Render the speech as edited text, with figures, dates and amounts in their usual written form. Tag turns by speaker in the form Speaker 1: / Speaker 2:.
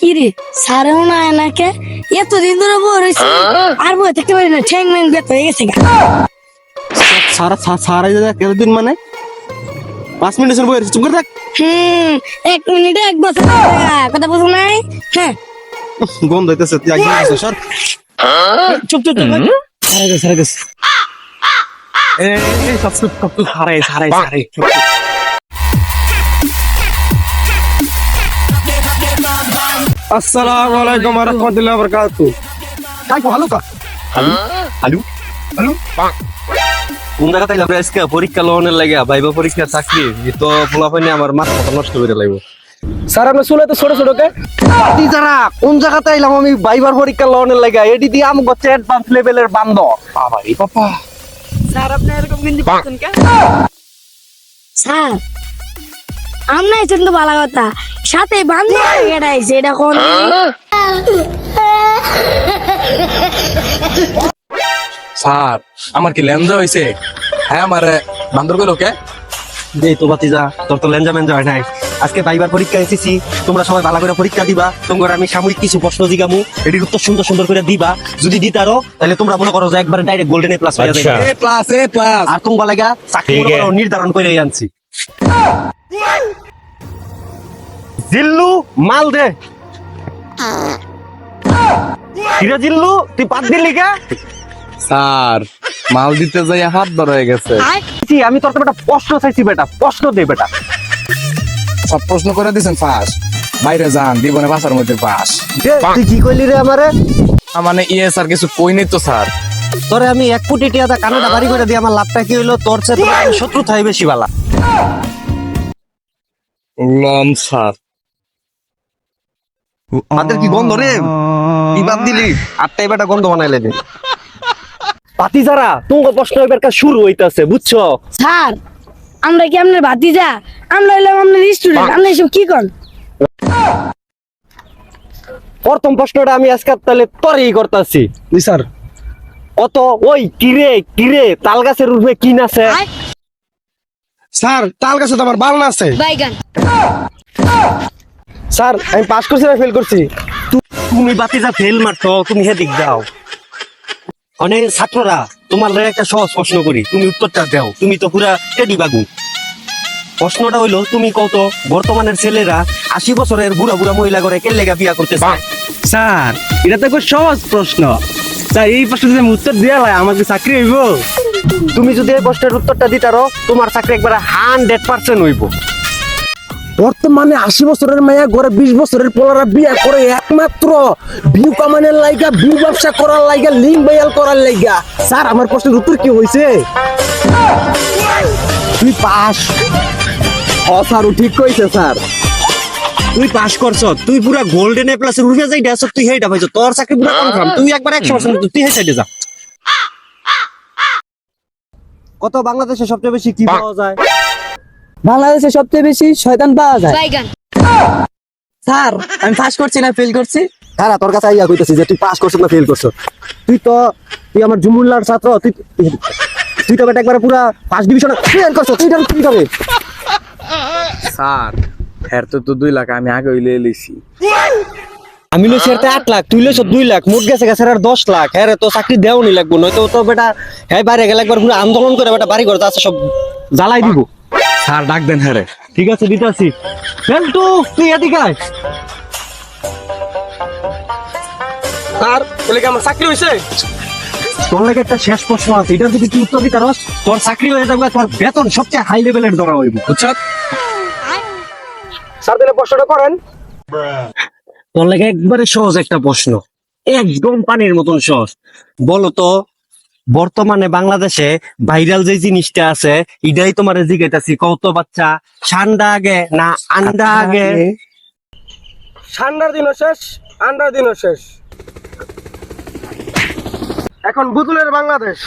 Speaker 1: কি রে সারেও না এনাকে এতদিন ধরে বই রয়েছে আর বই থাকতে পারি না ঠ্যাং ম্যাং ব্যথা হয়ে গেছে
Speaker 2: সারা সারা দিন মানে 5 মিনিটের বই চুপ করে থাক।
Speaker 1: 1 মিনিটে 1 বছর কথা বুঝো নাই। হ্যাঁ
Speaker 2: গন্ধ হইতেছে তুই একদম সর চুপ চুপ সারা গেছে এই সব সারাই আসসালামু আলাইকুম ওয়া রাহমাতুল্লাহি ওয়া বারাকাতুহু। কাই ভালো কা আলু কোন জায়গা তাইলা আজকে পরীক্ষা লওয়ার লাগে ভাইবা পরীক্ষা চাকরি তো পোলাপাইনে আমার মাথা নষ্ট করে লাইব।
Speaker 3: স্যার আমরা শুনে তো ছোট ছোট কে
Speaker 2: পাতি যারা কোন জায়গা তাইলাম আমি ভাইবার পরীক্ষা লওয়ার লাগে এডি দিয়ে আমি গচ্ছে অ্যাডভান্স লেভেলের বান্দ বাবা রে বাবা।
Speaker 3: স্যার আপনি এরকম গিঞ্জি পড়ছেন কেন?
Speaker 1: স্যার আমরা এসেন তো ভালো কথা সাথে বান্ধব এটাইছে এটা কোন
Speaker 3: স্যার আমার কি লেন্সা হইছে? হ্যাঁ আমার বান্দর কইলো কে?
Speaker 2: দেই তো বাতিজা তোর তো লেঞ্জা মেঞ্জা হয় নাই। আজকে ভাইবার পরীক্ষা এসেছি, তোমরা সবাই ভালো করে পরীক্ষা দিবা। তোমরা আমি সাময়িক কিছু প্রশ্ন জিগামু, এটির উত্তর সুন্দর সুন্দর করে দিবা। যদি দিতারো তাহলে তোমরা মনে করো যে একবারে ডাইরেক্ট গোল্ডেন এ প্লাস হয়ে যাবে।
Speaker 3: এ প্লাস
Speaker 2: আর তোমরা লাগা চাকরি মনে করো নির্ধারণ করে আনছি। জিল্লু মাল দে। কিরা জিল্লু তুই পাত দিলি কা?
Speaker 3: স্যার মাল দিতে যাই হাত ধরে হয়ে গেছে।
Speaker 2: আমি তোর বেটা প্রশ্ন চাইছি বেটা, প্রশ্ন দে বেটা।
Speaker 3: সব প্রশ্ন করে দিয়েছেন ফাঁস বাইরে যান জীবনে বাসার মধ্যে পাস।
Speaker 2: তুই কি কইলি রে আমারে?
Speaker 3: মানে ইয়ে স্যার কিছু কই নাই তো স্যার।
Speaker 2: তোরে আমি 1 কোটি টাকা কানাডা বাড়ি করে দিয়ে আমার লাভটা কি হইলো? তোর চেয়ে তোর শত্রু থাই বেশি বালা।
Speaker 3: লম স্যার
Speaker 2: আমাদের কি গন্ধ রে? কি বাদ দিলি? আটটাই বেটা গন্ধ বানাইলে দে। পাতি যারা তোমার প্রশ্ন এবার কাজ শুরু হইতাছে বুঝছো?
Speaker 1: স্যার আমরা কি আপনার ভাতিজা? আমরা হইলাম আপনার স্টুডেন্ট, আমরা এসব কি করেন?
Speaker 2: প্রথম প্রশ্নটা আমি আজকে তাহলে তোরই করতেছি।
Speaker 3: জি স্যার।
Speaker 2: অত ওই কিরে তাল গাছের রূপে কি নাছে?
Speaker 3: স্যার তাল গাছে তো আমার বাল না আছে।
Speaker 1: বাইগান।
Speaker 2: স্যার আমি পাস করছি না ফেল করছি? তুমি বাতিজা ফেল মারছো, তুমি হেদিক দাও। অনেক ছাত্ররা তোমার একটা সহজ প্রশ্ন করি, তুমি উত্তরটা দাও। তুমি তো পুরা টেডি বাগু। প্রশ্নটা হইলো তুমি কত বর্তমানের ছেলেরা 80 বছরের বুড়া বুড়া মহিলা করে কে লেগা বিয়া করতে চায়?
Speaker 4: স্যার এটা তো খুব সহজ প্রশ্ন স্যার, এই প্রশ্ন যদি আমি উত্তর দিয়ে লাই আমাকে চাকরি হইব?
Speaker 2: তুমি যদি এই প্রশ্নের উত্তরটা দিতারো তোমার চাকরি একবারে 100% হইব।
Speaker 4: বর্তমানে 80 বছরের মেয়ে ঘরে 20 বছরের পোলারা বিয়ে করে একমাত্র ভিউ কামানের লাইগা, ভিউ ব্যবসা করার লাইগা, লিঙ্ক বাইয়াল করার লাইগা। স্যার আমার প্রশ্নের উত্তর কি হইছে? তুই পাস। স্যার ও ঠিক কইছে স্যার।
Speaker 2: তুই পাস করছ, তুই পুরা গোল্ডেন এ প্লাস এর রুফে যাইতা আছ, তুই হেইটা পাইছ, তোর চাকরি পুরা কনফার্ম। তুই একবার 100% তুই হেই সাইডে যা। কত বাংলাদেশে সবচেয়ে বেশি কি পাওয়া যায়?
Speaker 4: বাংলাদেশে সবচেয়ে বেশি শয়তান পাওয়া যায়।
Speaker 1: বাইগান।
Speaker 4: স্যার আমি পাস করছি না ফেল করছি?
Speaker 2: তারা তোর কাছে আইয়া কইতাছি যে তুই পাস করছ না ফেল করছ। তুই আমার জুমুল্লার ছাত্র, তুই তো বেটা একবার পুরা ফার্স্ট ডিভিশনে ফেল করছ। তুই জানিস কি হবে?
Speaker 3: স্যার এর তো 2 লাখ আমি আগে হইলে লইছি।
Speaker 2: আমি লইছি এর 8 লাখ, তুই লইছ 2 লাখ, মোট গেছে আর 10 লাখ। হ্যাঁ রে তো চাকরি দেওনি লাগবো, নয়তো তো বেটা হ্যাঁ বাইরে গেলে একবার পুরো আন্দোলন করে বেটা বাড়ি ঘর আছে সব জ্বালাই দিব।
Speaker 3: স্যার ডাক দেন হ্যাঁ রে।
Speaker 2: ঠিক আছে দিতাছি। ফেলটু তুই এদিকে আয়।
Speaker 3: স্যার বলে কি আমার চাকরি হইছে?
Speaker 2: তোর লাগে একটা শেষ প্রশ্ন আছে, এটা যদি তুই উত্তর দিতে পারস তোর চাকরি হয়ে যাবে, তোর বেতন সবচেয়ে হাই লেভেলের ধরা হইব।
Speaker 3: বুঝছো?
Speaker 2: স্যার তাহলে প্রশ্নটা করেন। তোর লাগে একবারে সহজ একটা প্রশ্ন, একদম পানির মতন সহজ। বলো তো বর্তমানে বাংলাদেশে ভাইরাল যে জিনিসটা আছে এটাই তোমার জিজ্ঞাসা কত বাচ্চা ঠান্ডা আগে না আন্ডা আগে?
Speaker 4: ঠান্ডার দিনও শেষ, আন্ডার দিনও শেষ। এখন বুতুলের বাংলাদেশ।